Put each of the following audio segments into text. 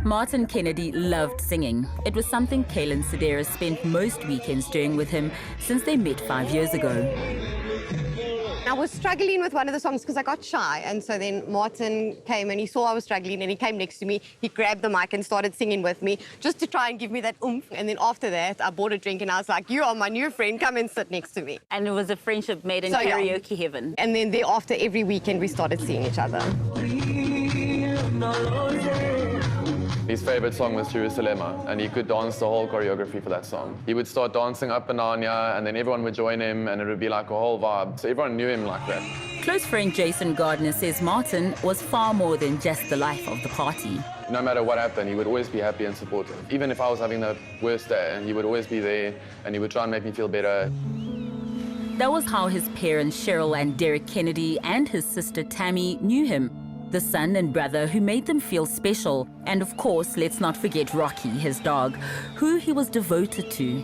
Martin Kennedy loved singing. It was something 𝗀𝗃𝗃 spent most weekends doing with him since they met 5 years ago. I was struggling with one of the songs because I got shy, and so then Martin came and he saw I was struggling and he came next to me. He grabbed the mic and started singing with me just to try and give me that oomph. And then after that, I bought a drink and I was like, "You are my new friend, come and sit next to me." And it was a friendship made in karaoke heaven. And then thereafter, every weekend we started seeing each other. His favourite song was 𝗀𝗃𝗃𝗏, and he could dance the whole choreography for that song. He would start dancing up and down, yeah, and then everyone would join him, and it would be like a whole vibe. So everyone knew him like that. Close friend Jason Gardner says Martin was far more than just the life of the party. No matter what happened, he would always be happy and supportive. Even if I was having the worst day, he would always be there, and he would try and make me feel better. That was how his parents Cheryl and Derek Kennedy and his sister Tammy knew him. The son and brother who made them feel special. And of course, let's not forget Rocky, his dog, who he was devoted to.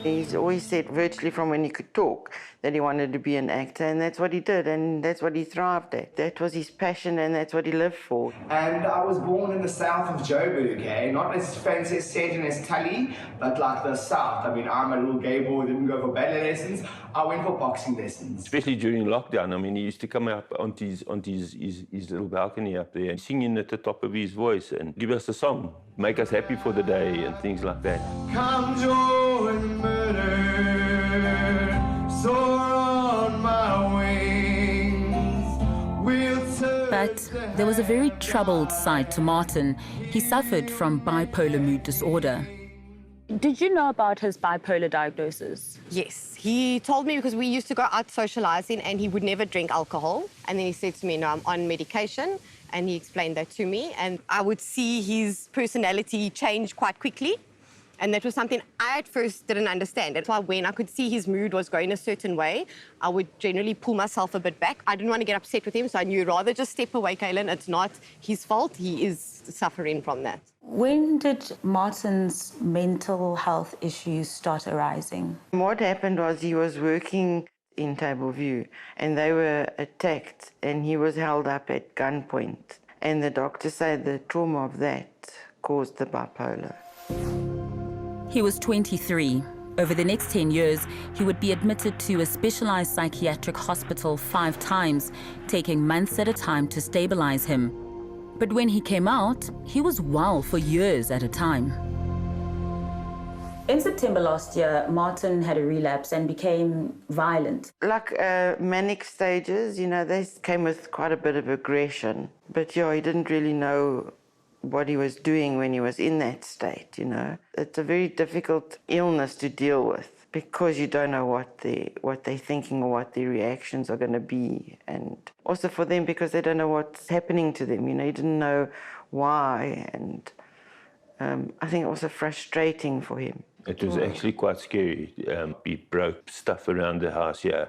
He's always said, virtually from when he could talk, that he wanted to be an actor, and that's what he did, and that's what he thrived at. That was his passion, and that's what he lived for. And I was born in the south of Joburg, eh? Not as fancy as Satan as Tully, but like the south. I mean, I'm a little gay boy, didn't go for ballet lessons. I went for boxing lessons. Especially during lockdown, I mean, he used to come up onto his little balcony up there and singing at the top of his voice and give us a song, make us happy for the day and things like that. Come join murder, soar on my wings, we'll turn. But there was a very troubled side to Martin. He suffered from bipolar mood disorder. Did you know about his bipolar diagnosis? Yes, he told me because we used to go out socializing and he would never drink alcohol. And then he said to me, "No, I'm on medication." And he explained that to me. And I would see his personality change quite quickly. And that was something I at first didn't understand. That's why when I could see his mood was going a certain way, I would generally pull myself a bit back. I didn't want to get upset with him, so I knew rather just step away, 𝗀𝗃𝗃𝗃. It's not his fault. He is suffering from that. When did Martin's mental health issues start arising? What happened was he was working in 𝗃𝗵𝗶𝘀, and they were attacked, and he was held up at gunpoint. And the doctor said the trauma of that caused the bipolar. He was 23. Over the next 10 years, he would be admitted to a specialized psychiatric hospital 5 times, taking months at a time to stabilize him. But when he came out, he was well for years at a time. In September last year, Martin had a relapse and became violent. Like manic stages, you know, they came with quite a bit of aggression. But yeah, he didn't really know what he was doing when he was in that state, you know. It's a very difficult illness to deal with because you don't know what they're thinking or what their reactions are going to be. And also for them because they don't know what's happening to them, you know, you didn't know why. And I think it was frustrating for him. It was actually quite scary. He broke stuff around the house, yeah.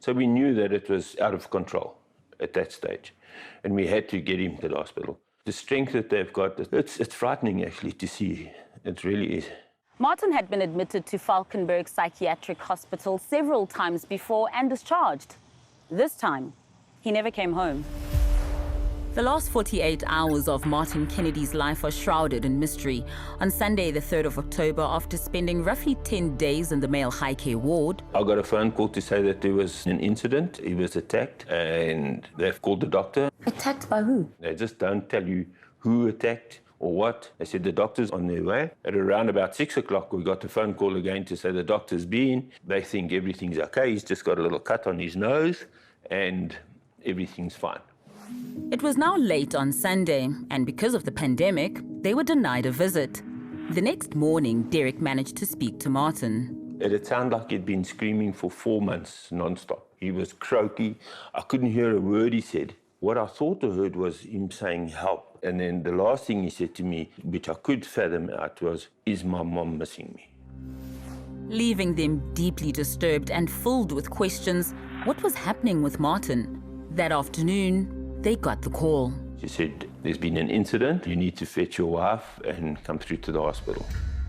So we knew that it was out of control at that stage. And we had to get him to the hospital. The strength that they've got, it's frightening actually to see. It really is. Martin had been admitted to Valkenberg Psychiatric Hospital several times before and discharged. This time, he never came home. The last 48 hours of Martin Kennedy's life are shrouded in mystery. On Sunday, the 3rd of October, after spending roughly 10 days in the male high care ward, I got a phone call to say that there was an incident. He was attacked, and they've called the doctor. Attacked by who? They just don't tell you who attacked or what. They said the doctor's on their way. At around about 6 o'clock, we got a phone call again to say the doctor's been. They think everything's okay. He's just got a little cut on his nose, and everything's fine. It was now late on Sunday, and because of the pandemic, they were denied a visit. The next morning, Derek managed to speak to Martin. It sounded like he'd been screaming for 4 months non-stop. He was croaky. I couldn't hear a word he said. What I thought I heard was him saying help. And then the last thing he said to me, which I could fathom out, was, "Is my mom missing me?" Leaving them deeply disturbed and filled with questions, what was happening with Martin? That afternoon, they got the call. She said, "There's been an incident. You need to fetch your wife and come through to the hospital."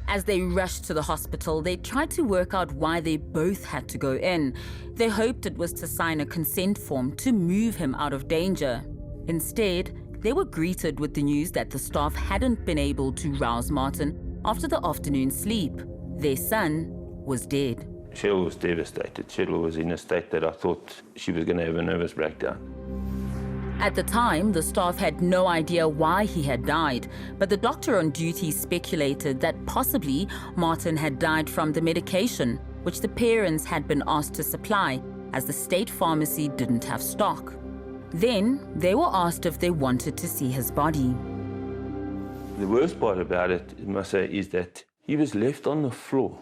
As they rushed to the hospital, they tried to work out why they both had to go in. They hoped it was to sign a consent form to move him out of danger. Instead, they were greeted with the news that the staff hadn't been able to rouse Martin after the afternoon sleep. Their son was dead. Cheryl was devastated. Cheryl was in a state that I thought she was going to have a nervous breakdown. At the time, the staff had no idea why he had died, but the doctor on duty speculated that possibly Martin had died from the medication, which the parents had been asked to supply, as the state pharmacy didn't have stock. Then, they were asked if they wanted to see his body. The worst part about it, I must say, is that he was left on the floor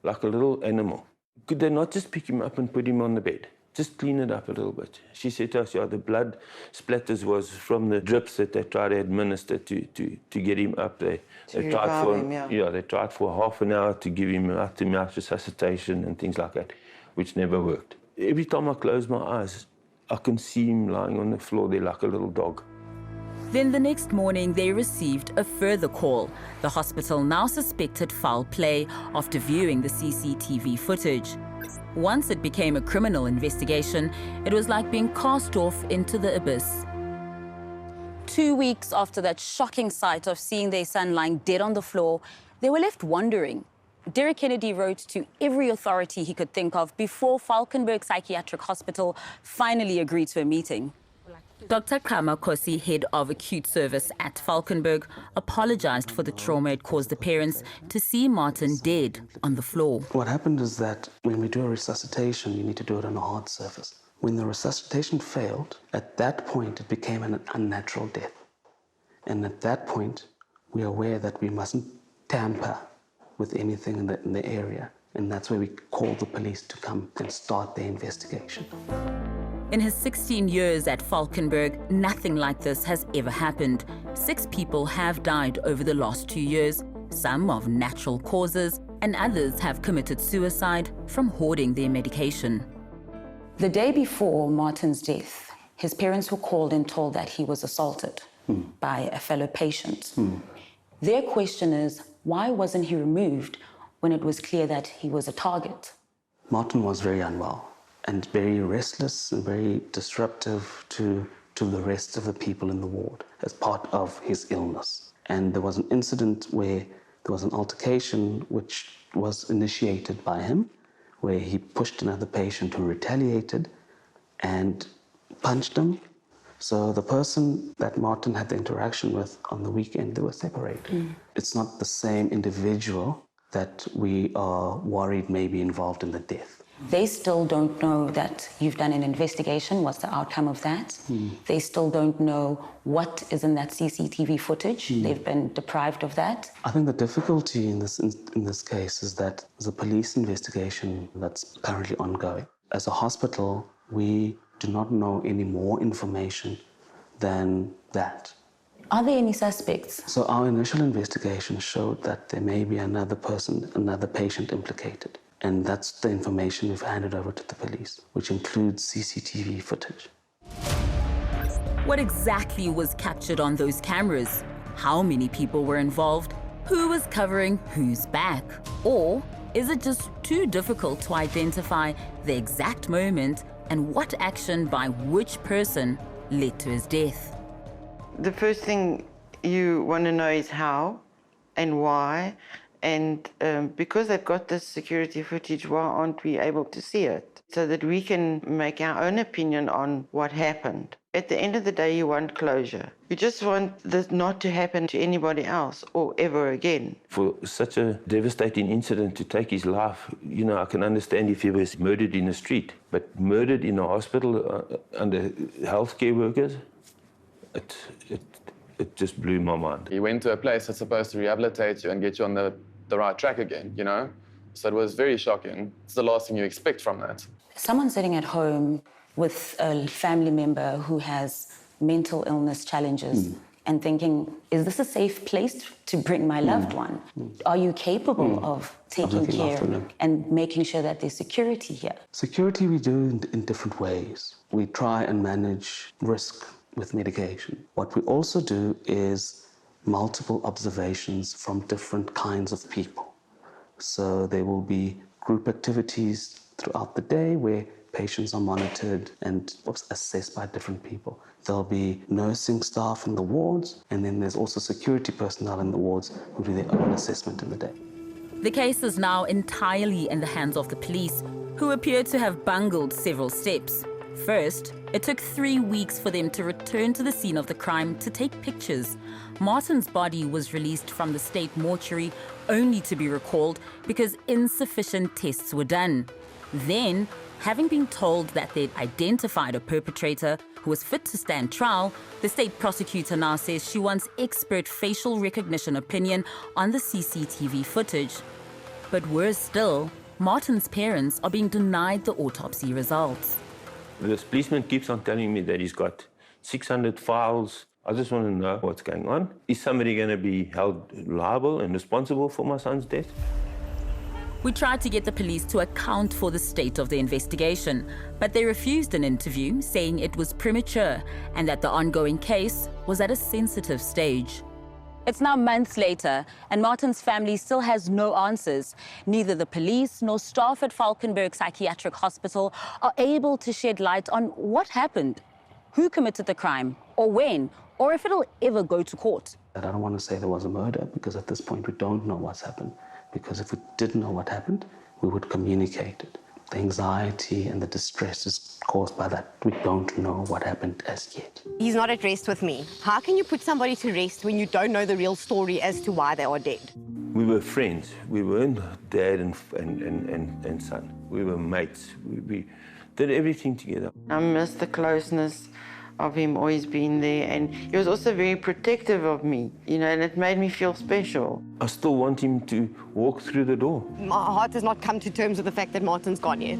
like a little animal. Could they not just pick him up and put him on the bed? Just clean it up a little bit. She said to us, yeah, the blood splatters was from the drips that they tried to administer to get him up there. They tried for him, yeah, they tried for half an hour to give him mouth-to-mouth resuscitation and things like that, which never worked. Every time I close my eyes, I can see him lying on the floor there like a little dog. Then the next morning, they received a further call. The hospital now suspected foul play after viewing the CCTV footage. Once it became a criminal investigation, it was like being cast off into the abyss. 2 weeks after that shocking sight of seeing their son lying dead on the floor, they were left wondering. Derek Kennedy wrote to every authority he could think of before Valkenberg Psychiatric Hospital finally agreed to a meeting. Dr. 𝗃𝗵𝗶𝘀, head of acute service at Valkenberg, apologized for the trauma it caused the parents to see Martin dead on the floor. What happened is that when we do a resuscitation, you need to do it on a hard surface. When the resuscitation failed, at that point, it became an unnatural death. And at that point, we are aware that we mustn't tamper with anything in the area. And that's where we called the police to come and start their investigation. In his 16 years at Valkenberg, nothing like this has ever happened. 6 people have died over the last 2 years, some of natural causes, and others have committed suicide from hoarding their medication. The day before Martin's death, his parents were called and told that he was assaulted by a fellow patient. Their question is, why wasn't he removed when it was clear that he was a target? Martin was very unwell and very restless and very disruptive to the rest of the people in the ward as part of his illness. And there was an incident where there was an altercation which was initiated by him, where he pushed another patient who retaliated and punched him. So the person that Martin had the interaction with on the weekend, they were separated. It's not the same individual that we are worried may be involved in the death. They still don't know that you've done an investigation. What's the outcome of that? They still don't know what is in that CCTV footage. They've been deprived of that. I think the difficulty in this case is that there's a police investigation that's currently ongoing. As a hospital, we do not know any more information than that. Are there any suspects? So our initial investigation showed that there may be another patient implicated. And that's the information we've handed over to the police, which includes CCTV footage. What exactly was captured on those cameras? How many people were involved? Who was covering whose back? Or is it just too difficult to identify the exact moment and what action by which person led to his death? The first thing you want to know is how and why. And because they've got this security footage, why aren't we able to see it? So that we can make our own opinion on what happened. At the end of the day, you want closure. You just want this not to happen to anybody else or ever again. For such a devastating incident to take his life, you know, I can understand if he was murdered in the street, but murdered in a hospital under healthcare workers, it just blew my mind. He went to a place that's supposed to rehabilitate you and get you on the right track again, you know? So it was very shocking. It's the last thing you expect from that. Someone sitting at home with a family member who has mental illness challenges and thinking, is this a safe place to bring my loved one? Are you capable of taking care and making sure that there's security here? Security we do in different ways. We try and manage risk with medication. What we also do is multiple observations from different kinds of people. So there will be group activities throughout the day where patients are monitored and assessed by different people. There'll be nursing staff in the wards, and then there's also security personnel in the wards who do their own assessment in the day. The case is now entirely in the hands of the police, who appear to have bungled several steps. First, it took 3 weeks for them to return to the scene of the crime to take pictures. Martin's body was released from the state mortuary only to be recalled because insufficient tests were done. Then, having been told that they'd identified a perpetrator who was fit to stand trial, the state prosecutor now says she wants expert facial recognition opinion on the CCTV footage. But worse still, Martin's parents are being denied the autopsy results. This policeman keeps on telling me that he's got 600 files. I just want to know what's going on. Is somebody going to be held liable and responsible for my son's death? We tried to get the police to account for the state of the investigation, but they refused an interview, saying it was premature and that the ongoing case was at a sensitive stage. It's now months later, and Martin's family still has no answers. Neither the police nor staff at Valkenberg Psychiatric Hospital are able to shed light on what happened, who committed the crime, or when, or if it'll ever go to court. I don't want to say there was a murder, because at this point we don't know what's happened. Because if we did know what happened, we would communicate it. The anxiety and the distress is caused by that. We don't know what happened as yet. He's not at rest with me. How can you put somebody to rest when you don't know the real story as to why they are dead? We were friends. We weren't dad and son. We were mates. We did everything together. I miss the closeness of him always being there, and he was also very protective of me, you know, and it made me feel special. I still want him to walk through the door. My heart has not come to terms with the fact that Martin's gone yet.